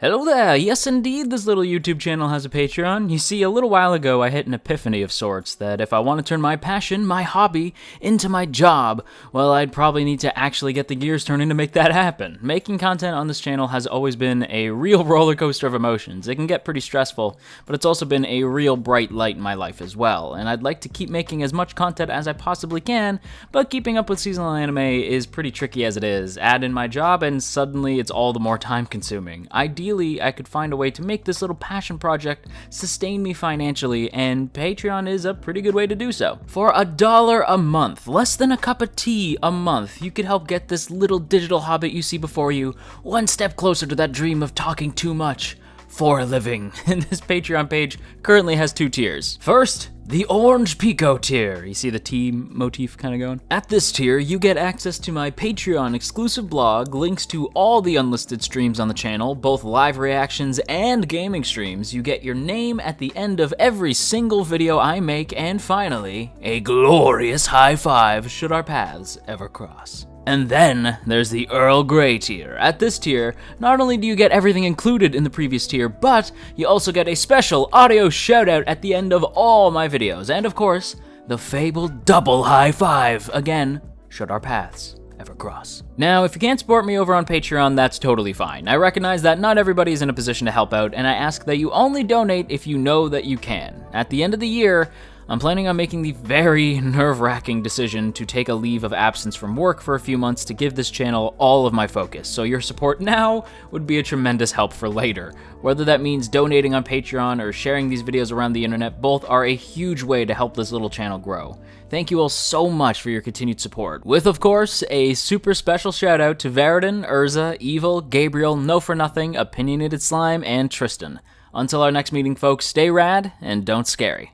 Hello there! Yes indeed, this little YouTube channel has a Patreon. You see, a little while ago I hit an epiphany of sorts that if I want to turn my passion, my hobby, into my job, well, I'd probably need to actually get the gears turning to make that happen. Making content on this channel has always been a real roller coaster of emotions. It can get pretty stressful, but it's also been a real bright light in my life as well, and I'd like to keep making as much content as I possibly can, but keeping up with seasonal anime is pretty tricky as it is. Add in my job and suddenly it's all the more time consuming. Ideally, I could find a way to make this little passion project sustain me financially, and Patreon is a pretty good way to do so. For $1 a month, less than a cup of tea a month, you could help get this little digital hobbit you see before you one step closer to that dream of talking too much for a living. And this Patreon page currently has 2 tiers. First, the Orange Pico tier. You see the T motif kind of going? At this tier, you get access to my Patreon exclusive blog, links to all the unlisted streams on the channel, both live reactions and gaming streams. You get your name at the end of every single video I make, and finally, a glorious high five should our paths ever cross. And then there's the Earl Grey tier. At this tier, not only do you get everything included in the previous tier, but you also get a special audio shoutout at the end of all my videos. And of course, the fabled double high five, again, should our paths ever cross. Now, if you can't support me over on Patreon, that's totally fine. I recognize that not everybody is in a position to help out, and I ask that you only donate if you know that you can. At the end of the year, I'm planning on making the very nerve-wracking decision to take a leave of absence from work for a few months to give this channel all of my focus, so your support now would be a tremendous help for later. Whether that means donating on Patreon or sharing these videos around the internet, both are a huge way to help this little channel grow. Thank you all so much for your continued support, with, of course, a super special shout out to Veridin, Urza, Evil, Gabriel, No For Nothing, Opinionated Slime, and Tristan. Until our next meeting, folks, stay rad and don't scary.